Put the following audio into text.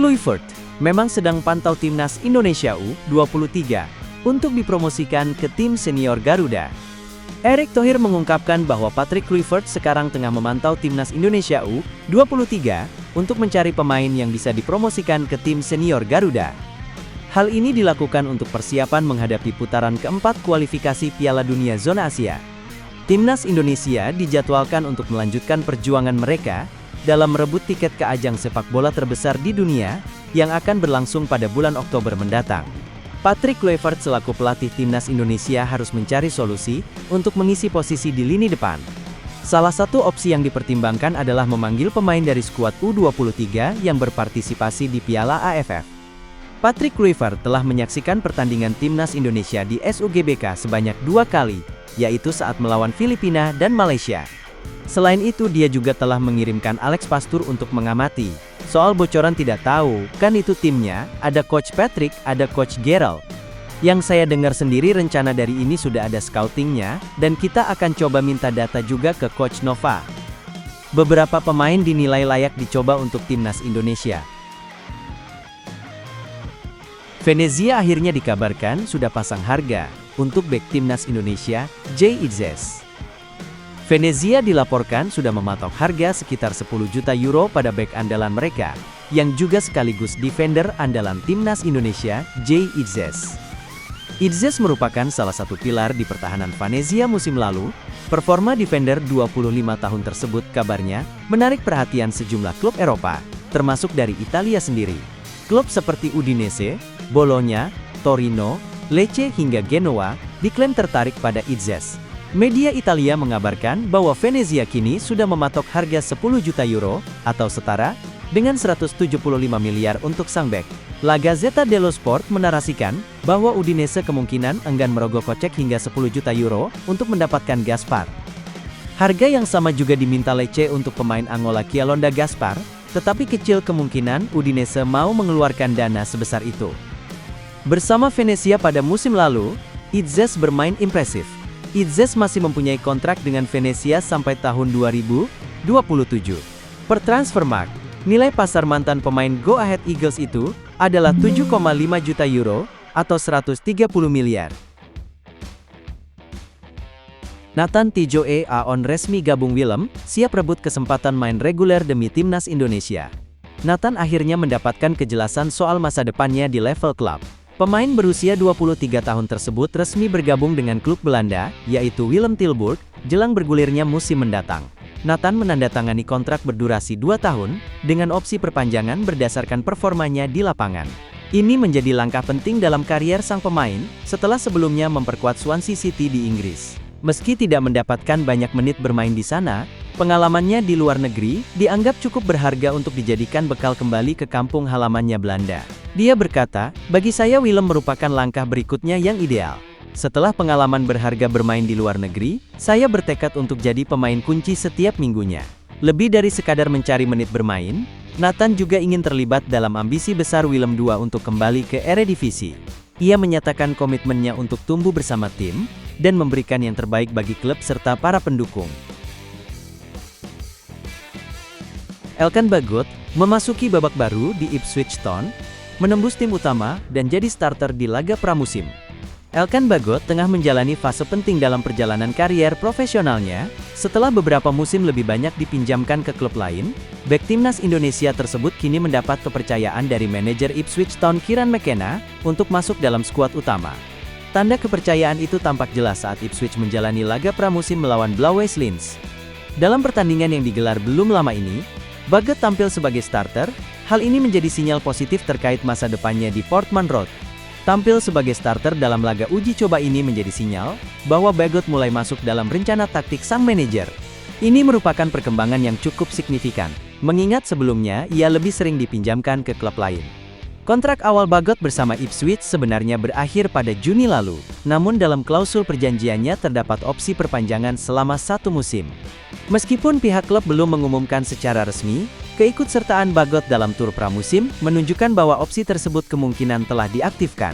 Kluivert memang sedang pantau timnas Indonesia U23 untuk dipromosikan ke tim senior Garuda. Erick Thohir mengungkapkan bahwa Patrick Kluivert sekarang tengah memantau timnas Indonesia U23 untuk mencari pemain yang bisa dipromosikan ke tim senior Garuda. Hal ini dilakukan untuk persiapan menghadapi putaran keempat kualifikasi Piala Dunia Zona Asia. Timnas Indonesia dijadwalkan untuk melanjutkan perjuangan mereka dalam merebut tiket ke ajang sepak bola terbesar di dunia yang akan berlangsung pada bulan Oktober mendatang. Patrick Kluivert selaku pelatih timnas Indonesia harus mencari solusi untuk mengisi posisi di lini depan. Salah satu opsi yang dipertimbangkan adalah memanggil pemain dari skuad U23 yang berpartisipasi di Piala AFF. Patrick Kluivert telah menyaksikan pertandingan timnas Indonesia di SUGBK sebanyak 2 kali, yaitu saat melawan Filipina dan Malaysia. Selain itu dia juga telah mengirimkan Alex Pastur untuk mengamati. Soal bocoran tidak tahu, kan itu timnya, ada Coach Patrick, ada Coach Gerald. Yang saya dengar sendiri rencana dari ini sudah ada scoutingnya, dan kita akan coba minta data juga ke Coach Nova. Beberapa pemain dinilai layak dicoba untuk timnas Indonesia. Venezia akhirnya dikabarkan sudah pasang harga untuk bek timnas Indonesia, Jay Itzes. Venezia dilaporkan sudah mematok harga sekitar 10 juta euro pada bek andalan mereka, yang juga sekaligus defender andalan timnas Indonesia, Jay Itzes. Itzes merupakan salah satu pilar di pertahanan Venezia musim lalu. Performa defender 25 tahun tersebut kabarnya menarik perhatian sejumlah klub Eropa, termasuk dari Italia sendiri. Klub seperti Udinese, Bologna, Torino, Lecce hingga Genoa diklaim tertarik pada Itzes. Media Italia mengabarkan bahwa Venezia kini sudah mematok harga 10 juta euro, atau setara dengan 175 miliar untuk sang bek. La Gazzetta dello Sport menarasikan bahwa Udinese kemungkinan enggan merogoh kocek hingga 10 juta euro untuk mendapatkan Gaspar. Harga yang sama juga diminta Lecce untuk pemain Angola Kialonda Gaspar, tetapi kecil kemungkinan Udinese mau mengeluarkan dana sebesar itu. Bersama Venezia pada musim lalu, Itzes bermain impresif. Itzes masih mempunyai kontrak dengan Venezia sampai tahun 2027. Per Transfermarkt, nilai pasar mantan pemain Go Ahead Eagles itu adalah 7,5 juta euro atau 130 miliar. Nathan Tijoe Aon resmi gabung Willem, siap rebut kesempatan main reguler demi timnas Indonesia. Nathan akhirnya mendapatkan kejelasan soal masa depannya di level klub. Pemain berusia 23 tahun tersebut resmi bergabung dengan klub Belanda, yaitu Willem Tilburg, jelang bergulirnya musim mendatang. Nathan menandatangani kontrak berdurasi 2 tahun, dengan opsi perpanjangan berdasarkan performanya di lapangan. Ini menjadi langkah penting dalam karier sang pemain, setelah sebelumnya memperkuat Swansea City di Inggris. Meski tidak mendapatkan banyak menit bermain di sana, pengalamannya di luar negeri dianggap cukup berharga untuk dijadikan bekal kembali ke kampung halamannya Belanda. Dia berkata, "Bagi saya Willem merupakan langkah berikutnya yang ideal. Setelah pengalaman berharga bermain di luar negeri, saya bertekad untuk jadi pemain kunci setiap minggunya." Lebih dari sekadar mencari menit bermain, Nathan juga ingin terlibat dalam ambisi besar Willem II untuk kembali ke Eredivisie. Ia menyatakan komitmennya untuk tumbuh bersama tim, dan memberikan yang terbaik bagi klub serta para pendukung. Elkan Bagot memasuki babak baru di Ipswich Town, menembus tim utama dan jadi starter di laga pramusim. Elkan Bagot tengah menjalani fase penting dalam perjalanan karier profesionalnya. Setelah beberapa musim lebih banyak dipinjamkan ke klub lain, bek timnas Indonesia tersebut kini mendapat kepercayaan dari manajer Ipswich Town Kieran McKenna untuk masuk dalam skuad utama. Tanda kepercayaan itu tampak jelas saat Ipswich menjalani laga pramusim melawan Blauwe Lins. Dalam pertandingan yang digelar belum lama ini, Bagot tampil sebagai starter. Hal ini menjadi sinyal positif terkait masa depannya di Portman Road. Tampil sebagai starter dalam laga uji coba ini menjadi sinyal bahwa Bagot mulai masuk dalam rencana taktik sang manajer. Ini merupakan perkembangan yang cukup signifikan, mengingat sebelumnya ia lebih sering dipinjamkan ke klub lain. Kontrak awal Bagot bersama Ipswich sebenarnya berakhir pada Juni lalu, namun dalam klausul perjanjiannya terdapat opsi perpanjangan selama 1 musim. Meskipun pihak klub belum mengumumkan secara resmi, keikutsertaan Bagot dalam tur pramusim menunjukkan bahwa opsi tersebut kemungkinan telah diaktifkan.